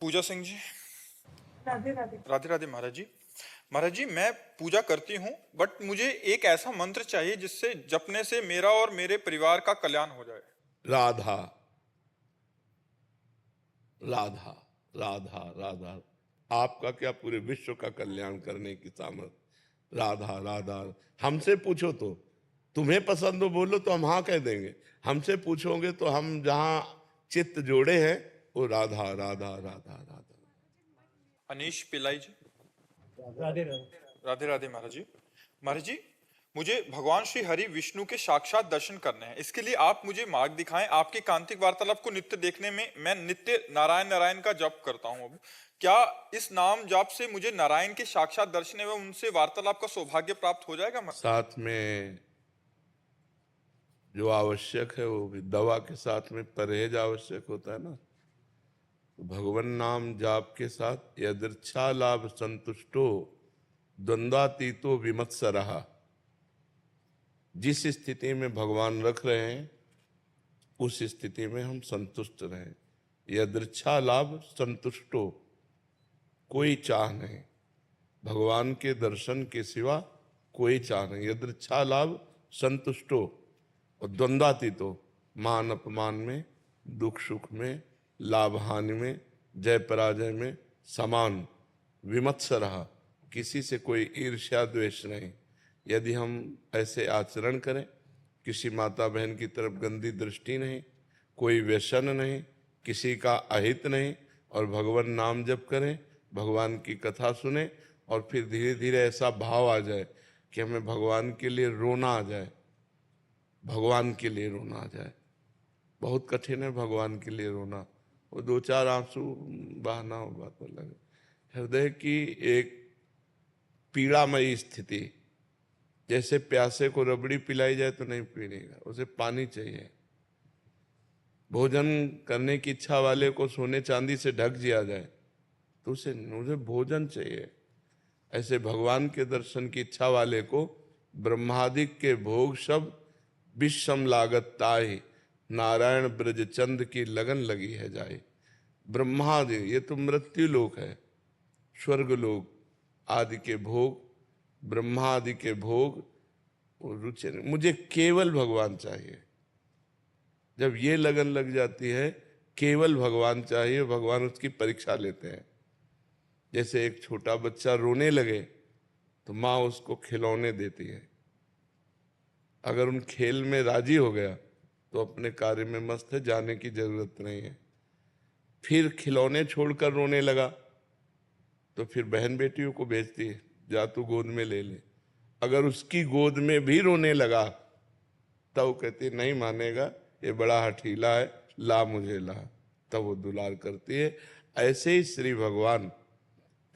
पूजा सिंह जी। राधे राधे। राधे राधे महाराज जी। महाराज जी, मैं पूजा करती हूँ, बट मुझे एक ऐसा मंत्र चाहिए जिससे जपने से मेरा और मेरे परिवार का कल्याण हो जाए। राधा राधा राधा राधा। आपका क्या, पूरे विश्व का कल्याण करने की सामर्थ्य। राधा राधा। हमसे पूछो तो, तुम्हें पसंद हो बोलो तो हम हाँ कह देंगे। हमसे पूछोगे तो हम जहां चित्त जोड़े हैं वो राधा राधा राधा राधा। अनीश पिल्लाई जी। राधे राधे। राधे राधे महाराज जी। महाराज जी, मुझे भगवान श्री हरि विष्णु के साक्षात दर्शन करने हैं। इसके लिए आप मुझे मार्ग दिखाएं। आपके कांतिक वार्तालाप को नित्य देखने में मैं नित्य नारायण नारायण का जप करता हूं। अब क्या इस नाम जाप से मुझे नारायण के साक्षात दर्शन एवं उनसे वार्तालाप का सौभाग्य प्राप्त हो जाएगा? साथ में जो आवश्यक है वो भी, दवा के साथ में परहेज आवश्यक होता है ना। तो भगवान नाम जाप के साथ यदृच्छा लाभ संतुष्टो द्वंद्वातीतो विमत्सरः। जिस स्थिति में भगवान रख रहे हैं उस स्थिति में हम संतुष्ट रहें। यदृच्छा लाभ संतुष्टो, कोई चाह नहीं, भगवान के दर्शन के सिवा कोई चाह नहीं। यदृच्छा लाभ संतुष्टो और द्वंद्वातीतो, मान अपमान में, दुख सुख में, लाभ हानि में, जय पराजय में समान। विमत्सरः, किसी से कोई ईर्ष्या द्वेष नहीं। यदि हम ऐसे आचरण करें, किसी माता बहन की तरफ गंदी दृष्टि नहीं, कोई व्यसन नहीं, किसी का अहित नहीं, और भगवान नाम जप करें, भगवान की कथा सुने, और फिर धीरे धीरे ऐसा भाव आ जाए कि हमें भगवान के लिए रोना आ जाए। भगवान के लिए रोना आ जाए। बहुत कठिन है भगवान के लिए रोना। वो दो चार आंसू बहाना हो, बात अलग है। हृदय की एक पीड़ामयी स्थिति, जैसे प्यासे को रबड़ी पिलाई जाए तो नहीं पीनेगा, उसे पानी चाहिए। भोजन करने की इच्छा वाले को सोने चांदी से ढक दिया जाए तो उसे मुझे भोजन चाहिए। ऐसे भगवान के दर्शन की इच्छा वाले को ब्रह्मादिक के भोग सब विषम लागत ताहि, नारायण ब्रज चंद की लगन लगी है जाए। ब्रह्मादि, ये तो मृत्यु लोक है, स्वर्ग लोक आदि के भोग, ब्रह्मादि के भोग रुचि नहीं, मुझे केवल भगवान चाहिए। जब ये लगन लग जाती है, केवल भगवान चाहिए, भगवान उसकी परीक्षा लेते हैं। जैसे एक छोटा बच्चा रोने लगे तो माँ उसको खिलौने देती है। अगर उन खेल में राजी हो गया तो अपने कार्य में मस्त है, जाने की जरूरत नहीं है। फिर खिलौने छोड़कर रोने लगा तो फिर बहन बेटियों को भेजती है, जा तू गोद में ले ले। अगर उसकी गोद में भी रोने लगा तब वो कहती नहीं मानेगा, ये बड़ा हठीला है, ला मुझे ला। तब वो दुलार करती है। ऐसे ही श्री भगवान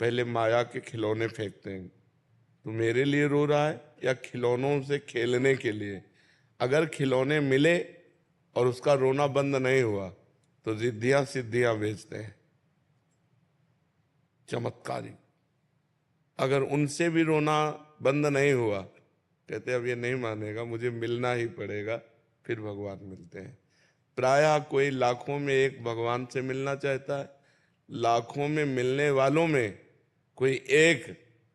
पहले माया के खिलौने फेंकते हैं। तू मेरे लिए रो रहा है या खिलौनों से खेलने के लिए? अगर खिलौने मिले और उसका रोना बंद नहीं हुआ तो रिद्धियां सिद्धियां भेजते हैं, चमत्कारी। अगर उनसे भी रोना बंद नहीं हुआ, कहते अब ये नहीं मानेगा, मुझे मिलना ही पड़ेगा, फिर भगवान मिलते हैं। प्रायः कोई लाखों में एक भगवान से मिलना चाहता है, लाखों में मिलने वालों में कोई एक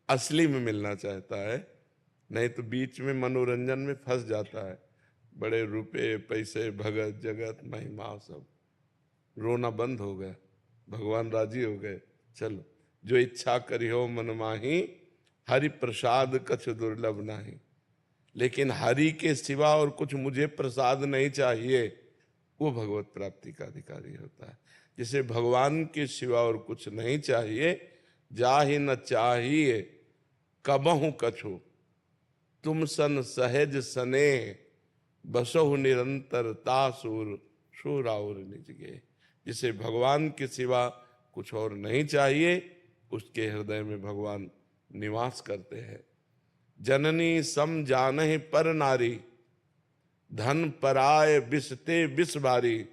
असली में मिलना चाहता है। नहीं तो बीच में मनोरंजन में फंस जाता है, बड़े रुपए पैसे भगत जगत महिमा सब, रोना बंद हो गया, भगवान राजी हो गए। चलो जो इच्छा करी हो मन माही, हरि प्रसाद कछ दुर्लभ नाही। लेकिन हरि के सिवा और कुछ मुझे प्रसाद नहीं चाहिए, वो भगवत प्राप्ति का अधिकारी होता है। जिसे भगवान के सिवा और कुछ नहीं चाहिए, जाहि न चाहिए कबहु कछु, तुम सन सहज स्नेह बसहु निरंतर तासुर सुराउर निज गे। जिसे भगवान के सिवा कुछ और नहीं चाहिए, उसके हृदय में भगवान निवास करते हैं। जननी सम जानहि पर नारी, धन पराय बिसते बिस बारी।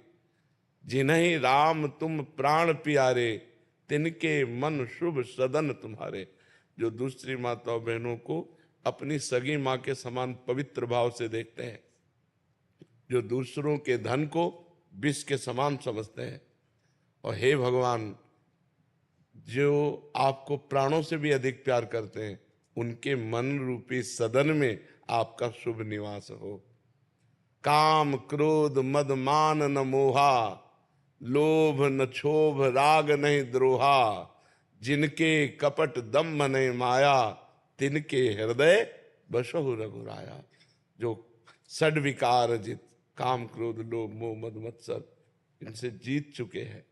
जिन्हीं राम तुम प्राण प्यारे, तिनके मन शुभ सदन तुम्हारे। जो दूसरी माताओं बहनों को अपनी सगी माँ के समान पवित्र भाव से देखते हैं, जो दूसरों के धन को विष के समान समझते हैं, और हे भगवान जो आपको प्राणों से भी अधिक प्यार करते हैं, उनके मन रूपी सदन में आपका शुभ निवास हो। काम क्रोध मद मान न मोहा, लोभ न क्षोभ राग नहीं द्रोहा, जिनके कपट दम्भ नहीं माया, तिनके हृदय बसहु रघुराया। जो षड विकार जित, काम क्रोध लोभ मोह मद मत्सर, इनसे जीत चुके हैं।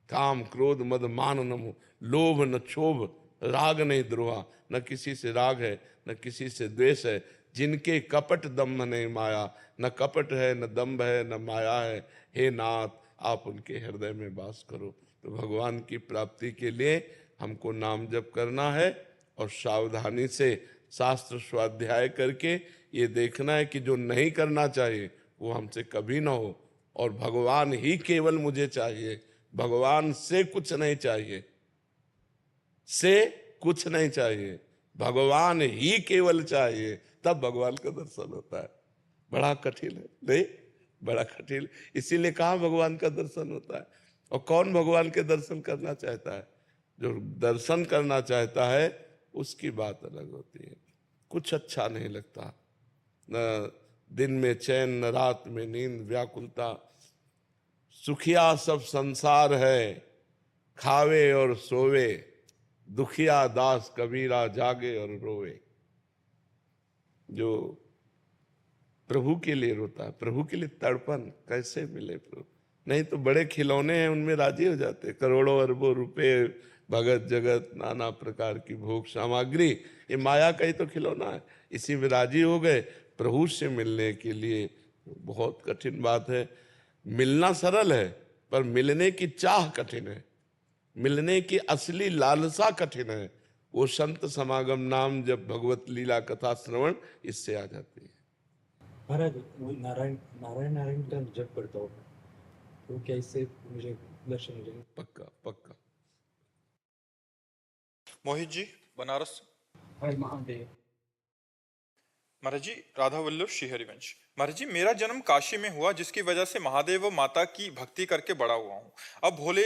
काम क्रोध मद मान न मोह, लोभ न क्षोभ राग नहीं द्रोहा, न किसी से राग है न किसी से द्वेष है। जिनके कपट दम्भ नहीं माया, न कपट है न दम्भ है न माया है। हे नाथ, आप उनके हृदय में वास करो। तो भगवान की प्राप्ति के लिए हमको नाम जप करना है और सावधानी से शास्त्र स्वाध्याय करके ये देखना है कि जो नहीं करना चाहिए वो हमसे कभी ना हो, और भगवान ही केवल मुझे चाहिए, भगवान से कुछ नहीं चाहिए, से कुछ नहीं चाहिए, भगवान ही केवल चाहिए, तब भगवान का दर्शन होता है। बड़ा कठिन है नहीं, बड़ा कठिन, इसीलिए कहा भगवान का दर्शन होता है। और कौन भगवान के दर्शन करना चाहता है? जो दर्शन करना चाहता है उसकी बात अलग होती है। कुछ अच्छा नहीं लगता, न दिन में चैन न रात में नींद, व्याकुलता। सुखिया सब संसार है, खावे और सोवे, दुखिया दास कबीरा जागे और रोवे। जो प्रभु के लिए रोता है, प्रभु के लिए तड़पन, कैसे मिले प्रभु? नहीं तो बड़े खिलौने हैं, उनमें राजी हो जाते, करोड़ों अरबों रुपए, भगत जगत, नाना प्रकार की भोग सामग्री, ये माया का ही तो खिलौना है, इसी में राजी हो गए। प्रभु से मिलने के लिए बहुत कठिन बात है। मिलना सरल है, पर मिलने की चाह कठिन है, मिलने की असली लालसा कठिन है। वो संत समागम नाम जब भगवत लीला कथा श्रवण इससे आ जाती है। महाराज वो नारायण नारायण नारायण का जप करता हूँ, तो क्या इससे मुझे दर्शन हो जाएंगे? पक्का पक्का। मोहित जी बनारस। हर महादेव। महाराज जी राधा वल्लभ श्री हरिवंश। महाराज जी मेरा जन्म काशी में हुआ, जिसकी वजह से महादेव व माता की भक्ति करके बड़ा हुआ हूँ। अब भोले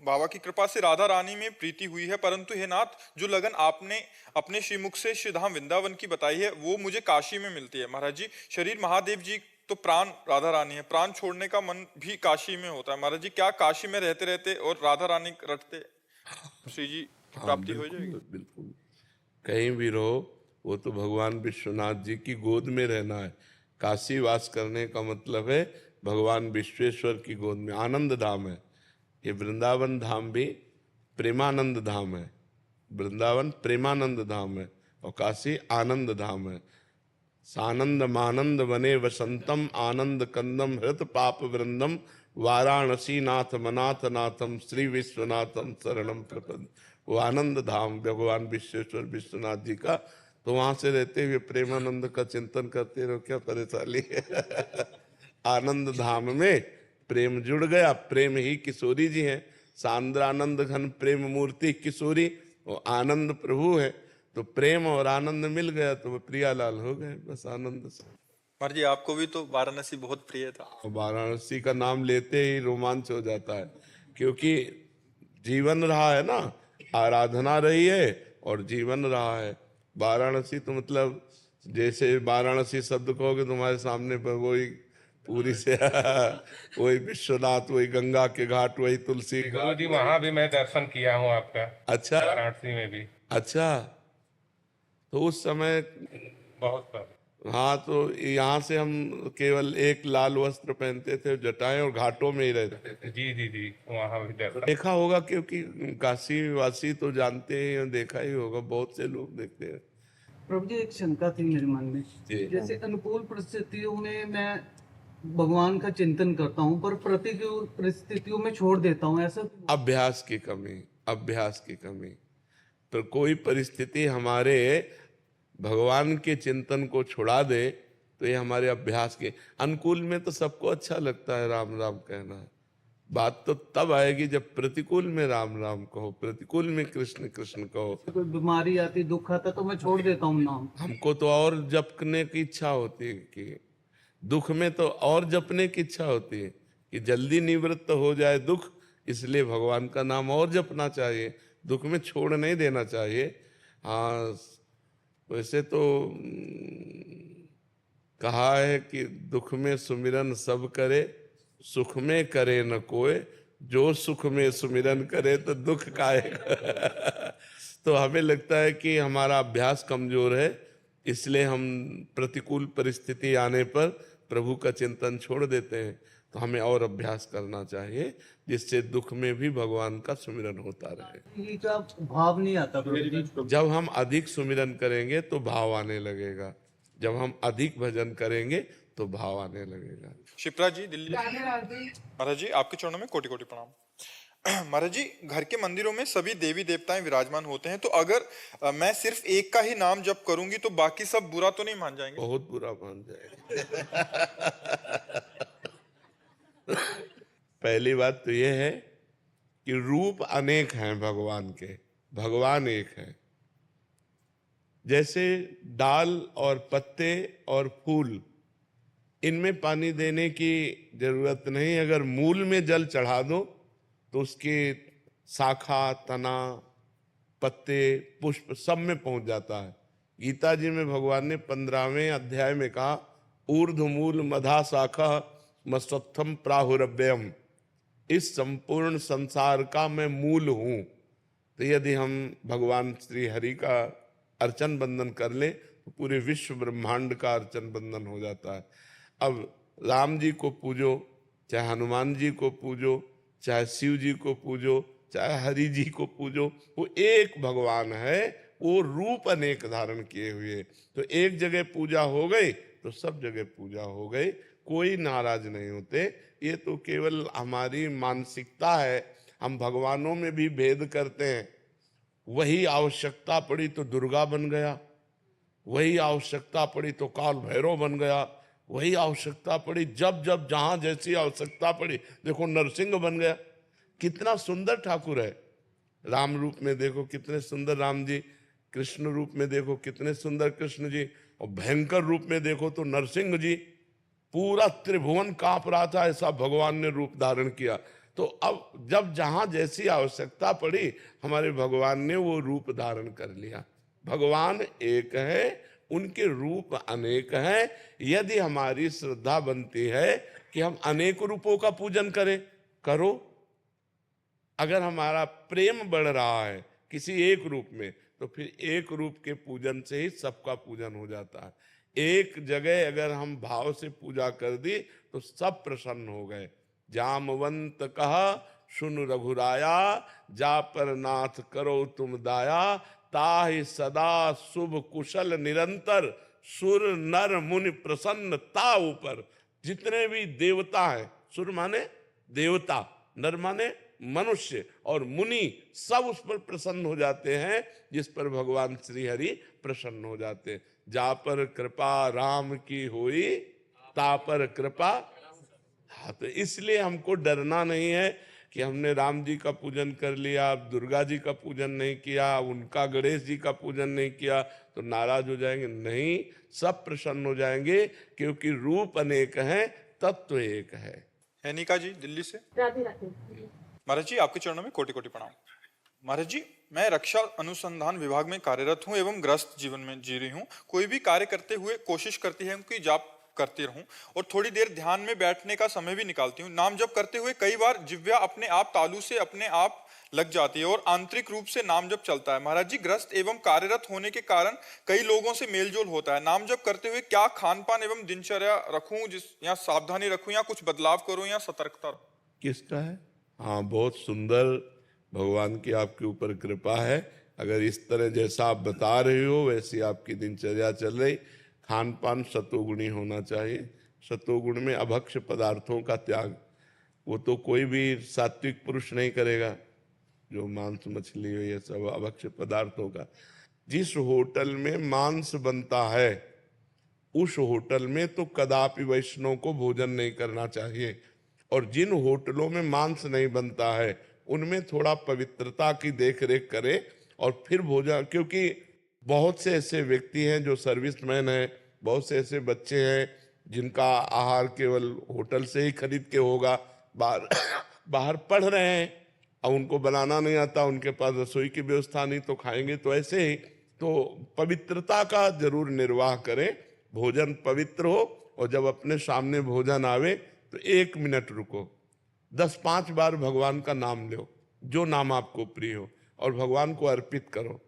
बाबा की कृपा से राधा रानी में प्रीति हुई है, परंतु हे नाथ, जो लगन आपने अपने श्रीमुख से श्रीधाम वृंदावन की बताई है वो मुझे काशी में मिलती है। महाराज जी शरीर महादेव जी तो प्राण राधा रानी है, प्राण छोड़ने का मन भी काशी में होता है। महाराज जी क्या काशी में रहते रहते और राधा रानी रटते श्री जी की प्राप्ति हो जाएगी? बिल्कुल, कहीं भी रहो, वो तो भगवान विश्वनाथ जी की गोद में रहना है। काशी वास करने का मतलब है भगवान विश्वेश्वर की गोद में, आनंद धाम है। ये वृंदावन धाम भी प्रेमानंद धाम है, वृंदावन प्रेमानंद धाम है और काशी आनंद धाम है। सानंद मानंद वने वसंतम, आनंद कंदम हृत पाप वृंदम, वाराणसी नाथ मनाथ नाथम, श्री विश्वनाथम शरणम प्रपद। वो आनंद धाम भगवान विश्वेश्वर विश्वनाथ जी का, तो वहां से रहते हुए प्रेमानंद का चिंतन करते रहो, क्या परेशानी है। आनंद धाम में प्रेम जुड़ गया, प्रेम ही किशोरी जी हैं, सांद्रानंद घन प्रेम मूर्ति किशोरी, वो आनंद प्रभु है। तो प्रेम और आनंद मिल गया तो वो प्रियालाल हो गए, बस आनंद से। महाराज जी आपको भी तो वाराणसी बहुत प्रिय था। वाराणसी का नाम लेते ही रोमांच हो जाता है, क्योंकि जीवन रहा है ना, आराधना रही है और जीवन रहा है। वाराणसी तो मतलब जैसे वाराणसी शब्द कहोगे तुम्हारे सामने पर वही पूरी से वही विश्वनाथ, वही गंगा के घाट, वही तुलसी। गुरु जी वहां भी मैं दर्शन किया हूँ आपका, अच्छा वाराणसी में भी। अच्छा, तो उस समय बहुत बार। हाँ, तो यहाँ से हम केवल एक लाल वस्त्र पहनते थे, जटाएं, और घाटों में ही रहते थे। जी जी जी, वहां भी दर्शन। देखा होगा, क्योंकि काशी वासी तो जानते हैं, देखा ही होगा, बहुत से लोग देखते हैं। प्रभु जी एक शंका थी मेरे मन में, जी। जैसे अनुकूल परिस्थितियों में मैं भगवान का चिंतन करता हूँ पर प्रतिकूल परिस्थितियों में छोड़ देता हूँ, ऐसा अभ्यास की कमी, अभ्यास की कमी। पर कोई परिस्थिति हमारे भगवान के चिंतन को छुड़ा दे तो ये हमारे अभ्यास के अनुकूल में तो सबको अच्छा लगता है राम राम कहना। बात तो तब आएगी जब प्रतिकूल में राम राम कहो, प्रतिकूल में कृष्ण कृष्ण कहो। कोई बीमारी आती, दुख आता तो मैं छोड़ देता हूँ नाम। हमको तो और जपने की इच्छा होती है, कि दुख में तो और जपने की इच्छा होती है कि जल्दी निवृत्त हो जाए दुख, इसलिए भगवान का नाम और जपना चाहिए। दुख में छोड़ नहीं देना चाहिए। हाँ, वैसे तो कहा है कि दुख में सुमिरन सब करे, सुख में करे न कोई, जो सुख में सुमिरन करे तो दुख काहेगा। तो हमें लगता है कि हमारा अभ्यास कमजोर है, इसलिए हम प्रतिकूल परिस्थिति आने पर प्रभु का चिंतन छोड़ देते हैं। तो हमें और अभ्यास करना चाहिए, जिससे दुख में भी भगवान का सुमिरन होता रहे। ये का भाव नहीं आता प्रभु जी। जब हम अधिक सुमिरन करेंगे तो भाव आने लगेगा, जब हम अधिक भजन करेंगे तो भाव आने लगेगा। शिप्रा जी दिल्ली। महाराज जी आपके चरणों में कोटि कोटि प्रणाम। महाराज जी, घर के मंदिरों में सभी देवी देवताएं विराजमान होते हैं, तो अगर मैं सिर्फ एक का ही नाम जप करूंगी तो बाकी सब बुरा तो नहीं मान जाएंगे? बहुत बुरा मान जाएगा। पहली बात तो यह है कि रूप अनेक हैं भगवान के, भगवान एक है। जैसे डाल और पत्ते और फूल, इनमें पानी देने की जरूरत नहीं, अगर मूल में जल चढ़ा दो तो उसके शाखा, तना, पत्ते, पुष्प सब में पहुंच जाता है। गीता जी में भगवान ने 15वें अध्याय में कहा, ऊर्ध्वमूल मधा शाखा मस्वत्थम प्राहुरव्ययम, इस संपूर्ण संसार का मैं मूल हूं। तो यदि हम भगवान श्री हरि का अर्चन बंदन कर ले तो पूरे विश्व ब्रह्मांड का अर्चन बंदन हो जाता है। अब राम जी को पूजो, चाहे हनुमान जी को पूजो, चाहे शिव जी को पूजो, चाहे हरि जी को पूजो, वो एक भगवान है, वो रूप अनेक धारण किए हुए। तो एक जगह पूजा हो गई तो सब जगह पूजा हो गई, कोई नाराज नहीं होते। ये तो केवल हमारी मानसिकता है, हम भगवानों में भी भेद करते हैं। वही आवश्यकता पड़ी तो दुर्गा बन गया, वही आवश्यकता पड़ी तो काल भैरव बन गया, वही आवश्यकता पड़ी जब जब जहां जैसी आवश्यकता पड़ी, देखो नरसिंह बन गया। कितना सुंदर ठाकुर है। राम रूप में देखो कितने सुंदर राम जी, कृष्ण रूप में देखो कितने सुंदर कृष्ण जी, और भयंकर रूप में देखो तो नरसिंह जी। पूरा त्रिभुवन कांप रहा था, ऐसा भगवान ने रूप धारण किया। तो अब जब जहां जैसी आवश्यकता पड़ी, हमारे भगवान ने वो रूप धारण कर लिया। भगवान एक है, उनके रूप अनेक हैं। यदि हमारी श्रद्धा बनती है कि हम अनेक रूपों का पूजन करें, करो। अगर हमारा प्रेम बढ़ रहा है किसी एक रूप में, तो फिर एक रूप के पूजन से ही सबका पूजन हो जाता है। एक जगह अगर हम भाव से पूजा कर दी तो सब प्रसन्न हो गए। जामवंत कहा सुन रघुराया, जा पर नाथ करो तुम दाया, ताहि सदा शुभ कुशल निरंतर, सुर नर मुनि प्रसन्न ता ऊपर। जितने भी देवता हैं, सुर माने देवता, नर माने मनुष्य, और मुनि सब उस पर प्रसन्न हो जाते हैं जिस पर भगवान श्री हरि प्रसन्न हो जाते हैं। जा पर कृपा राम की हुई, ता पर कृपा। हाँ, तो इसलिए हमको डरना नहीं है कि हमने राम जी का पूजन कर लिया, दुर्गा जी का पूजन नहीं किया, उनका गणेश जी का पूजन नहीं किया तो नाराज हो जाएंगे। नहीं, सब प्रसन्न हो जाएंगे, क्योंकि रूप अनेक हैं, तत्व एक है। हैनिका जी दिल्ली से। राधे राधे। महाराज जी आपके चरणों में कोटि कोटि प्रणाम। महाराज जी, मैं रक्षा अनुसंधान विभाग में कार्यरत हूं एवं ग्रस्त जीवन में जी रही हूं। कोई भी कार्य करते हुए कोशिश करती है कि जाप करती रहूं और थोड़ी देर ध्यान में बैठने का समय भी निकालती हूं। नाम जप करते हुए कई बार जिह्वा अपने आप तालू से अपने आप लग जाती है और आंतरिक रूप से नाम जप चलता है। महाराज जी, ग्रस्त एवं कार्यरत होने के कारण कई लोगों से मेलजोल होता है। नाम जप करते हुए क्या खान पान एवं दिनचर्या रखूं, या सावधानी रखूं, या कुछ बदलाव करूं, या सतर्कता रखूं? किसका है? हाँ, बहुत सुंदर, भगवान की आपके ऊपर कृपा है। अगर इस तरह जैसा आप बता रहे हो वैसी आपकी दिनचर्या चल रही। खान पान सतोगुणी होना चाहिए। सतोगुण में अभक्ष्य पदार्थों का त्याग, वो तो कोई भी सात्विक पुरुष नहीं करेगा। जो मांस मछली हो, ये सब अभक्ष्य पदार्थों का। जिस होटल में मांस बनता है उस होटल में तो कदापि वैष्णव को भोजन नहीं करना चाहिए, और जिन होटलों में मांस नहीं बनता है उनमें थोड़ा पवित्रता की देखरेख करें और फिर भोजन। क्योंकि बहुत से ऐसे व्यक्ति हैं जो सर्विसमैन हैं, बहुत से ऐसे बच्चे हैं जिनका आहार केवल होटल से ही खरीद के होगा, बाहर पढ़ रहे हैं, अब उनको बनाना नहीं आता, उनके पास रसोई की व्यवस्था नहीं, तो खाएंगे तो ऐसे ही। तो पवित्रता का जरूर निर्वाह करें, भोजन पवित्र हो, और जब अपने सामने भोजन आवे तो 1 मिनट रुको, 10-5 बार भगवान का नाम लो, जो नाम आपको प्रिय हो, और भगवान को अर्पित करो।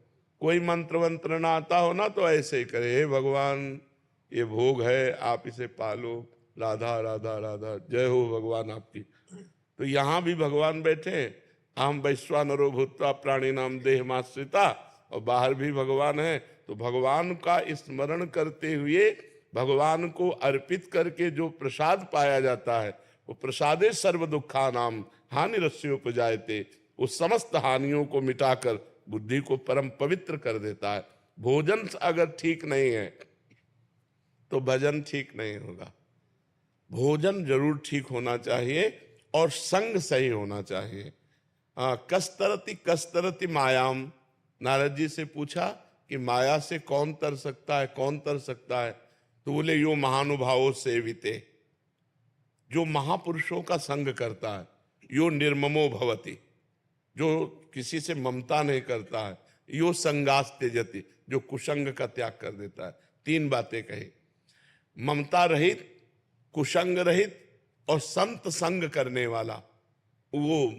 कोई मंत्र वंत्र ना आता हो ना, तो ऐसे ही करे, हे भगवान ये भोग है, आप इसे पालो, राधा राधा राधा, जय हो भगवान आपकी। तो यहाँ भी भगवान बैठे, हम वैश्वानरो भूत्वा प्राणी नाम देहमाश्रिता, और बाहर भी भगवान है। तो भगवान का स्मरण करते हुए, भगवान को अर्पित करके जो प्रसाद पाया जाता है, वो प्रसादे सर्व दुखा नाम हानि रस्योपजायते, उस समस्त हानियों को मिटाकर बुद्धि को परम पवित्र कर देता है। भोजन अगर ठीक नहीं है तो भजन ठीक नहीं होगा। भोजन जरूर ठीक होना चाहिए और संग सही होना चाहिए। कस्तरति कस्तरति मायाम, नारद जी से पूछा कि माया से कौन तर सकता है, कौन तर सकता है? तो बोले यो महानुभावों सेविते, जो महापुरुषों का संग करता है, यो निर्ममो भवति, जो किसी से ममता नहीं करता है, यो संगास त्यजति, जो कुसंग का त्याग कर देता है। 3 बातें कही, ममता रहित, कुसंग रहित और संत संग करने वाला, वो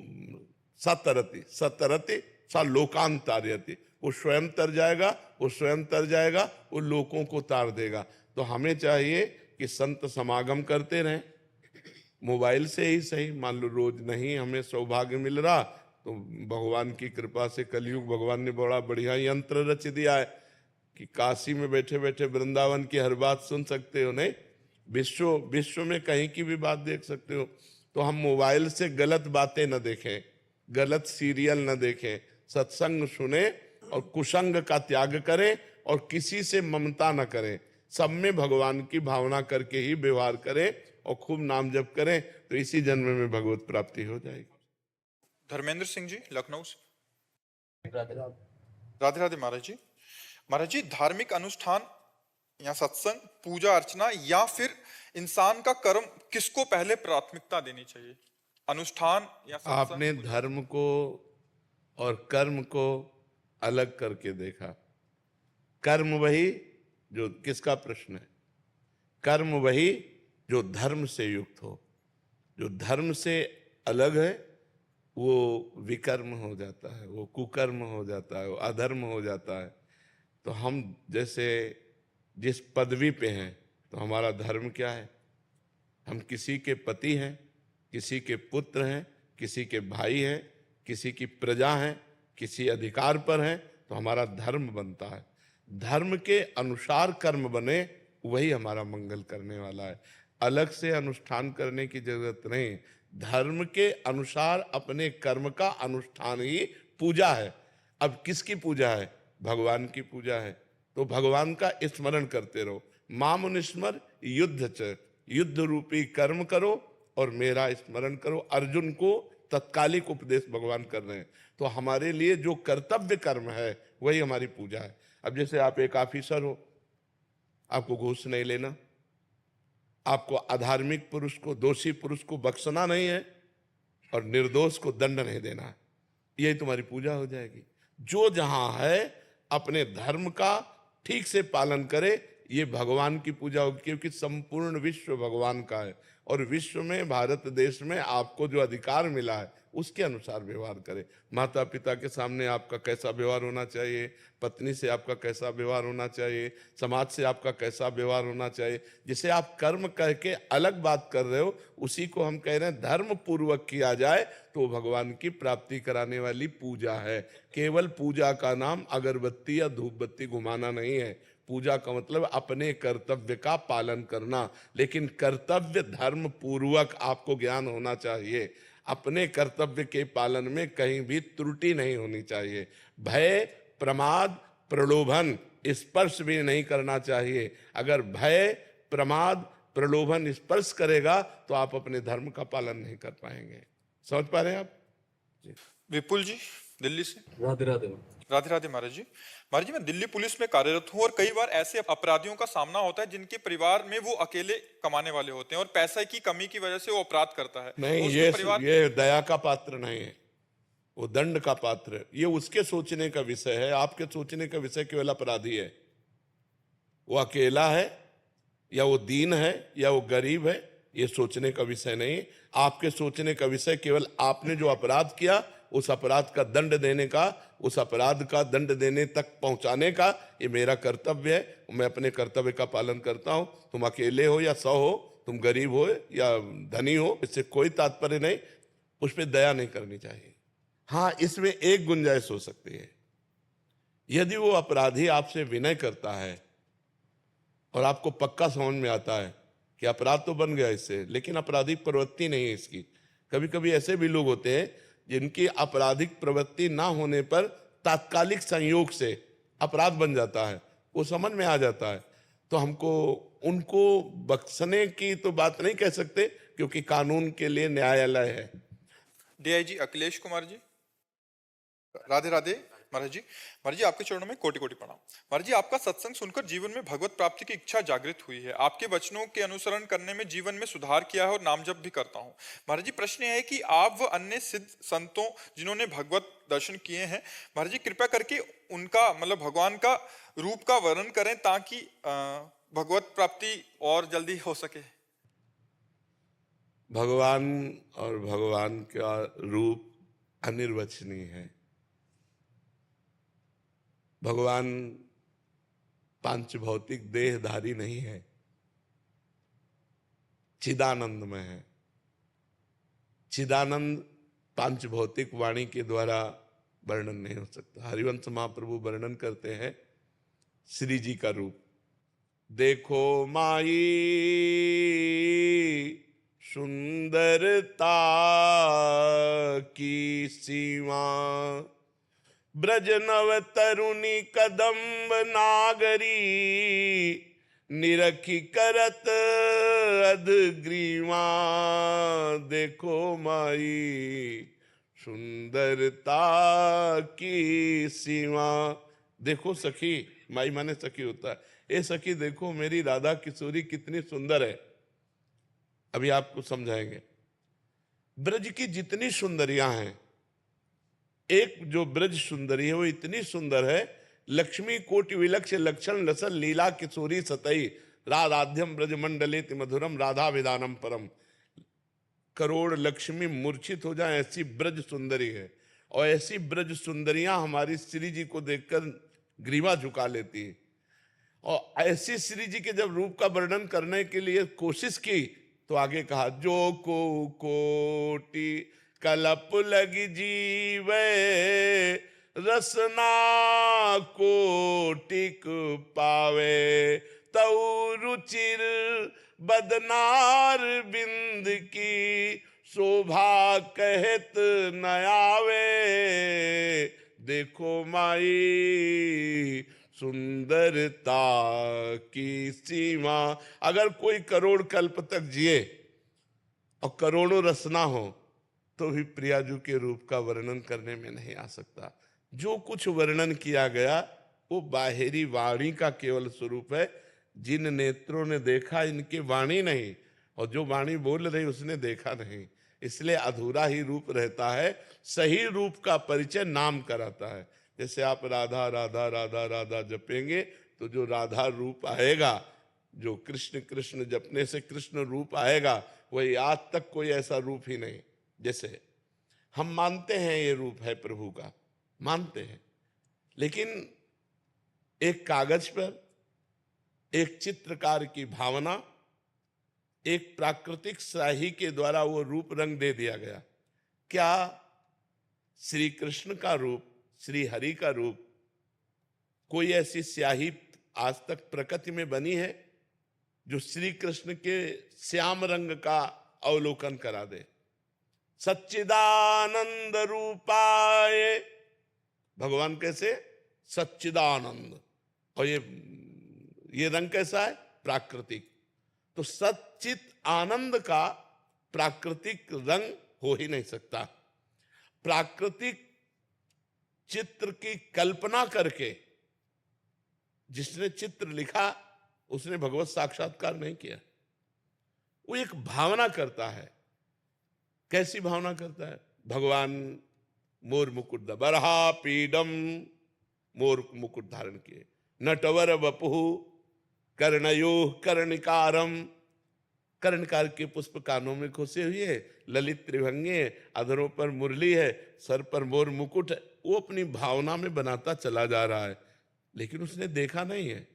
सतरति, सतरति सा लोकांतार्यति, वो स्वयं तर जाएगा, वो स्वयं तर जाएगा, वो लोगों को तार देगा। तो हमें चाहिए कि संत समागम करते रहें, मोबाइल से ही सही। मान लो रोज नहीं हमें सौभाग्य मिल रहा, तो भगवान की कृपा से कलयुग भगवान ने बड़ा बढ़िया यंत्र रच दिया है कि काशी में बैठे बैठे वृंदावन की हर बात सुन सकते हो, नहीं विश्व में कहीं की भी बात देख सकते हो। तो हम मोबाइल से गलत बातें न देखें, गलत सीरियल न देखें, सत्संग सुने और कुसंग का त्याग करें और किसी से ममता न करें, सब में भगवान की भावना करके ही व्यवहार करें और खूब नाम जप करें, तो इसी जन्म में भगवत प्राप्ति हो जाएगी। धर्मेंद्र सिंह जी लखनऊ से। राधे राधे। राधे राधे महाराज जी। महाराज जी, धार्मिक अनुष्ठान या सत्संग, पूजा अर्चना या फिर इंसान का कर्म, किसको पहले प्राथमिकता देनी चाहिए? अनुष्ठान या सत्संग? आपने धर्म को और कर्म को अलग करके देखा। कर्म वही जो, किसका प्रश्न है? कर्म वही जो धर्म से युक्त हो। जो धर्म से अलग है वो विकर्म हो जाता है, वो कुकर्म हो जाता है, वो अधर्म हो जाता है। तो हम जैसे जिस पदवी पे हैं, तो हमारा धर्म क्या है? हम किसी के पति हैं, किसी के पुत्र हैं, किसी के भाई हैं, किसी की प्रजा हैं, किसी अधिकार पर हैं, तो हमारा धर्म बनता है। धर्म के अनुसार कर्म बने, वही हमारा मंगल करने वाला है। अलग से अनुष्ठान करने की जरूरत नहीं। धर्म के अनुसार अपने कर्म का अनुष्ठान ही पूजा है। अब किसकी पूजा है? भगवान की पूजा है। तो भगवान का स्मरण करते रहो। मामुनिस्मर युद्ध च, युद्ध रूपी कर्म करो और मेरा स्मरण करो। अर्जुन को तत्कालिक उपदेश भगवान कर रहे हैं। तो हमारे लिए जो कर्तव्य कर्म है वही हमारी पूजा है। अब जैसे आप एक ऑफिसर हो, आपको घूस नहीं लेना, आपको अधार्मिक पुरुष को, दोषी पुरुष को बख्शना नहीं है और निर्दोष को दंड नहीं देना है, यही तुम्हारी पूजा हो जाएगी। जो जहां है अपने धर्म का ठीक से पालन करे, ये भगवान की पूजा होगी, क्योंकि संपूर्ण विश्व भगवान का है और विश्व में, भारत देश में आपको जो अधिकार मिला है उसके अनुसार व्यवहार करें। माता पिता के सामने आपका कैसा व्यवहार होना चाहिए, पत्नी से आपका कैसा व्यवहार होना चाहिए, समाज से आपका कैसा व्यवहार होना चाहिए। जिसे आप कर्म करके अलग बात कर रहे हो, उसी को हम कह रहे हैं धर्म पूर्वक किया जाए तो भगवान की प्राप्ति कराने वाली पूजा है। केवल पूजा का नाम अगरबत्ती या धूप बत्ती घुमाना नहीं है। पूजा का मतलब अपने कर्तव्य का पालन करना, लेकिन कर्तव्य धर्म पूर्वक आपको ज्ञान होना चाहिए। अपने कर्तव्य के पालन में कहीं भी त्रुटि नहीं होनी चाहिए। भय, प्रमाद, प्रलोभन, स्पर्श भी नहीं करना चाहिए। अगर भय, प्रमाद, प्रलोभन स्पर्श करेगा तो आप अपने धर्म का पालन नहीं कर पाएंगे। समझ पा रहे हैं आप? विपुल जी दिल्ली से। राधे राधे। राधे राधे महाराज जी। महाराज जी, मैं दिल्ली पुलिस में कार्यरत हूँ और कई बार ऐसे अपराधियों का सामना होता है जिनके परिवार में वो अकेले कमाने वाले होते हैं और पैसे की कमी की वजह से वो अपराध करता है। नहीं, तो उसके परिवार ये दया का पात्र नहीं है। वो दंड का पात्र है। ये उसके सोचने का विषय है, आपके सोचने का विषय केवल अपराधी है। वो अकेला है या वो दीन है या वो गरीब है, ये सोचने का विषय नहीं। आपके सोचने का विषय केवल आपने जो अपराध किया उस अपराध का दंड देने का, उस अपराध का दंड देने तक पहुंचाने का ये मेरा कर्तव्य है। मैं अपने कर्तव्य का पालन करता हूं। तुम अकेले हो या 100 हो, तुम गरीब हो या धनी हो, इससे कोई तात्पर्य नहीं। उस पर दया नहीं करनी चाहिए। हाँ, इसमें एक गुंजाइश हो सकती है, यदि वो अपराधी आपसे विनय करता है और आपको पक्का समझ में आता है कि अपराध तो बन गया इससे, लेकिन आपराधिक प्रवृत्ति नहीं है इसकी। कभी कभी ऐसे भी लोग होते हैं जिनकी आपराधिक प्रवृत्ति ना होने पर तात्कालिक संयोग से अपराध बन जाता है, वो समझ में आ जाता है। तो हमको उनको बख्शने की तो बात नहीं कह सकते, क्योंकि कानून के लिए न्यायालय है। डीआईजी अखिलेश कुमार जी, राधे राधे। महाराज जी आपके चरणों में कोटि कोटि प्रणाम। महाराज जी, आपका सत्संग सुनकर जीवन में भगवत प्राप्ति की इच्छा जागृत हुई है। आपके वचनों के अनुसरण करने में जीवन में सुधार किया है और नाम जप भी करता हूँ। महाराज जी, प्रश्न यह है कि आप व अन्य सिद्ध संतों जिन्होंने भगवत दर्शन किए हैं, महाराज जी कृपया करके उनका मतलब भगवान का रूप का वर्णन करें ताकि भगवत प्राप्ति और जल्दी हो सके। भगवान और भगवान का रूप अनिर्वचनीय है। भगवान पांच भौतिक देहधारी नहीं है, चिदानंद में है। चिदानंद पांच भौतिक वाणी के द्वारा वर्णन नहीं हो सकता। हरिवंश महाप्रभु वर्णन करते हैं श्री जी का रूप। देखो माई सुंदरता की सीमा, ब्रज नव तरुणी कदम्ब नागरी, निरखी करत अधग्रीवा। देखो माई सुंदरता की सीमा। देखो सखी, माई माने सखी होता है। ए सखी देखो मेरी राधा किशोरी कितनी सुंदर है। अभी आपको समझाएंगे। ब्रज की जितनी सुंदरियां हैं, एक जो ब्रज सुंदरी है वो इतनी सुंदर है, लक्ष्मी कोटि विलक्ष लक्षण लसल लीला किशोरी सतई, राधाध्यम ब्रज मंडलेति मधुरम राधा विदानम परम। करोड़ लक्ष्मी मूर्छित हो जाए ऐसी ब्रज सुंदरी है। और ऐसी ब्रज सुंदरियां हमारी श्री जी को देखकर ग्रीवा झुका लेती है। और ऐसी श्री जी के जब रूप का वर्णन करने के लिए कोशिश की तो आगे कहा, जो को कोटि कलप लगी जीवे, रसना कोटिक पावे, तऊ रुचिर बदनार बिंद की, शोभा कहत न आवे। देखो माई सुंदरता की सीमा। अगर कोई करोड़ कल्प तक जिए और करोड़ों रसना हो तो भी प्रियाजू के रूप का वर्णन करने में नहीं आ सकता। जो कुछ वर्णन किया गया वो बाहरी वाणी का केवल स्वरूप है। जिन नेत्रों ने देखा इनकी वाणी नहीं, और जो वाणी बोल रही उसने देखा नहीं, इसलिए अधूरा ही रूप रहता है। सही रूप का परिचय नाम कराता है। जैसे आप राधा राधा राधा राधा जपेंगे तो जो राधा रूप आएगा, जो कृष्ण कृष्ण जपने से कृष्ण रूप आएगा, वही आज तक कोई ऐसा रूप ही नहीं। जैसे हम मानते हैं ये रूप है प्रभु का, मानते हैं, लेकिन एक कागज पर एक चित्रकार की भावना, एक प्राकृतिक स्याही के द्वारा वो रूप रंग दे दिया गया। क्या श्री कृष्ण का रूप, श्री हरि का रूप, कोई ऐसी स्याही आज तक प्रकृति में बनी है जो श्री कृष्ण के श्याम रंग का अवलोकन करा दे? सच्चिदानंद रूपाय, भगवान कैसे? सच्चिदानंद। और ये रंग कैसा है? प्राकृतिक। तो सच्चित आनंद का प्राकृतिक रंग हो ही नहीं सकता। प्राकृतिक चित्र की कल्पना करके जिसने चित्र लिखा उसने भगवत साक्षात्कार नहीं किया। वो एक भावना करता है। कैसी भावना करता है? भगवान मोर मुकुट बरहा पीडम, मोर मुकुट धारण किए। नटवर वपुहु कर्णयो कर्णिकारम, कर्णकार के पुष्प कानों में खोसे हुए, ललित त्रिभंगे, अधरों पर मुरली है, सर पर मोर मुकुट है। वो अपनी भावना में बनाता चला जा रहा है, लेकिन उसने देखा नहीं है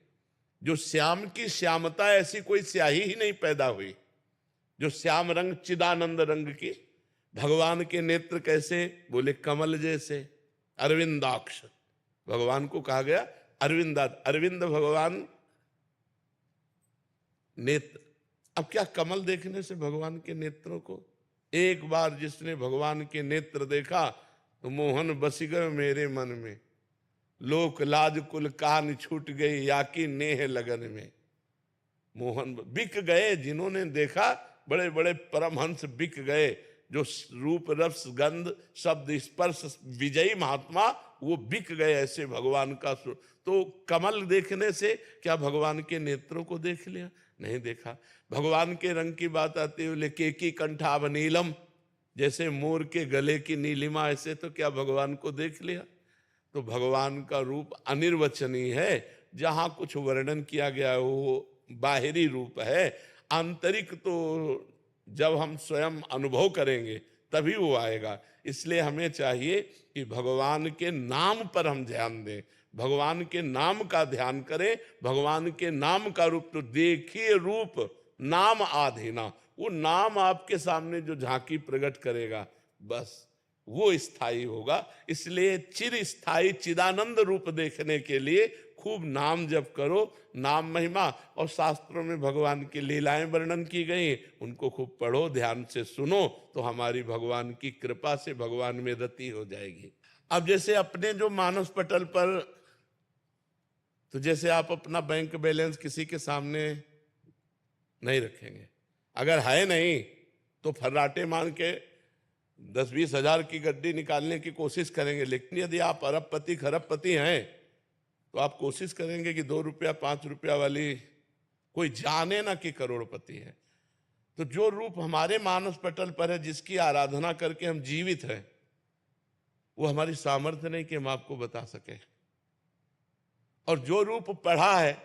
जो श्याम की श्यामता, ऐसी कोई स्याही ही नहीं पैदा हुई जो श्याम रंग चिदानंद रंग की। भगवान के नेत्र कैसे? बोले कमल जैसे, अरविंदाक्ष। भगवान को कहा गया अरविंदाक्ष, अरविंद भगवान नेत्र। अब क्या कमल देखने से भगवान के नेत्रों को? एक बार जिसने भगवान के नेत्र देखा तो मोहन बस गए मेरे मन में, लोक लाज कुल कान छूट गई या की नेह लगन में। मोहन बिक गए, जिन्होंने देखा बड़े बड़े परमहंस बिक गए, जो रूप रस गंध शब्द स्पर्श विजयी महात्मा, वो बिक गए ऐसे भगवान का। तो कमल देखने से क्या भगवान के नेत्रों को देख लिया? नहीं देखा। भगवान के रंग की बात आती है, बोले केकी कंठाभ नीलम, जैसे मोर के गले की नीलिमा, ऐसे तो क्या भगवान को देख लिया? तो भगवान का रूप अनिर्वचनीय है। जहां कुछ वर्णन किया गया है वो बाहरी रूप है, आंतरिक तो जब हम स्वयं अनुभव करेंगे तभी वो आएगा। इसलिए हमें चाहिए कि भगवान के नाम पर हम ध्यान दें, भगवान के नाम का ध्यान करें। भगवान के नाम का रूप तो देखिए, रूप नाम आधीना, वो नाम आपके सामने जो झांकी प्रकट करेगा बस वो स्थायी होगा। इसलिए चिर स्थायी चिदानंद रूप देखने के लिए खूब नाम जप करो, नाम महिमा। और शास्त्रों में भगवान की लीलाएं वर्णन की गई, उनको खूब पढ़ो, ध्यान से सुनो, तो हमारी भगवान की कृपा से भगवान में रति हो जाएगी। अब जैसे अपने जो मानस पटल पर, तो जैसे आप अपना बैंक बैलेंस किसी के सामने नहीं रखेंगे, अगर है नहीं तो फर्राटे मान के 10-20 हजार की गड्डी निकालने की कोशिश करेंगे। लेकिन यदि आप अरबपति खरबपति हैं तो आप कोशिश करेंगे कि 2 रुपया 5 रुपया वाली कोई जाने ना कि करोड़पति है। तो जो रूप हमारे मानस पटल पर है, जिसकी आराधना करके हम जीवित हैं, वो हमारी सामर्थ्य नहीं कि हम आपको बता सके। और जो रूप पढ़ा है,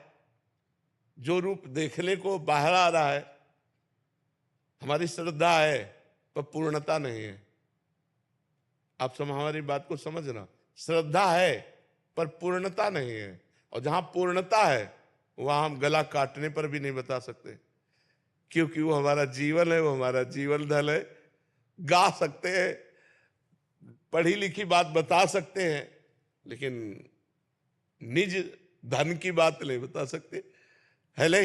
जो रूप देखने को बाहर आ रहा है, हमारी श्रद्धा है पर पूर्णता नहीं है। आप सब हमारी बात को समझना, श्रद्धा है पर पूर्णता नहीं है। और जहां पूर्णता है वहां हम गला काटने पर भी नहीं बता सकते, क्योंकि वो हमारा जीवन है, वो हमारा जीवन धन है। गा सकते हैं, पढ़ी लिखी बात बता सकते हैं, लेकिन निज धन की बात नहीं बता सकते है ले।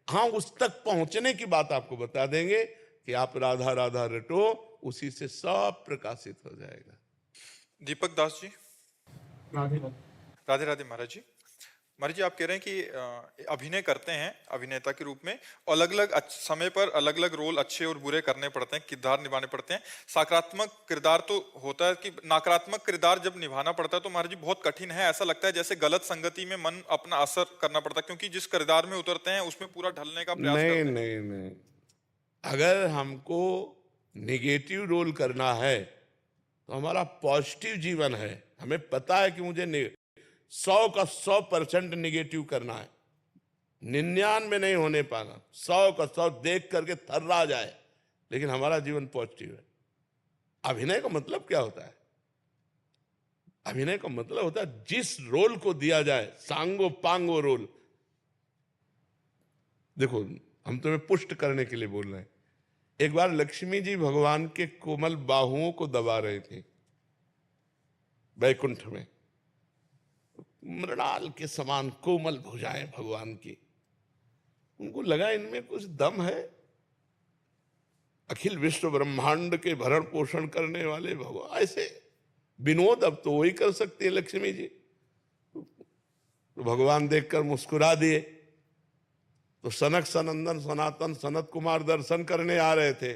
हाँ, उस तक पहुंचने की बात आपको बता देंगे कि आप राधा राधा रटो, उसी से सब प्रकाशित हो जाएगा। दीपक दास जी। राधे राधे। राधे राधे महाराज जी। महाराज जी, आप कह रहे हैं कि अभिनय करते हैं अभिनेता के रूप में, अलग अलग समय पर अलग अलग रोल अच्छे और बुरे करने पड़ते हैं, किरदार निभाने पड़ते हैं। सकारात्मक किरदार तो होता है कि नकारात्मक किरदार जब निभाना पड़ता है तो महाराज जी बहुत कठिन है। ऐसा लगता है जैसे गलत संगति में मन अपना असर करना पड़ता है, क्योंकि जिस किरदार में उतरते हैं उसमें पूरा ढलने का प्रयास करते हैं। नहीं, अगर हमको निगेटिव रोल करना है तो हमारा पॉजिटिव जीवन है। हमें पता है कि मुझे 100 का 100% निगेटिव करना है, 99 नहीं होने पाना, 100 का 100 देख करके थर्रा जाए, लेकिन हमारा जीवन पॉजिटिव है। अभिनय का मतलब क्या होता है? अभिनय का मतलब होता है जिस रोल को दिया जाए, सांगो पांगो रोल। देखो, हम तुम्हें पुष्ट करने के लिए बोल रहे हैं। एक बार लक्ष्मी जी भगवान के कोमल बाहुओं को दबा रही थी वैकुंठ में, मृणाल के समान कोमल भुजाएं भगवान की। उनको लगा इनमें कुछ दम है, अखिल विश्व ब्रह्मांड के भरण पोषण करने वाले भगवान। ऐसे विनोद अब तो वही कर सकती है लक्ष्मी जी। तो भगवान देखकर मुस्कुरा दिए। तो सनक सनंदन सनातन सनत कुमार दर्शन करने आ रहे थे,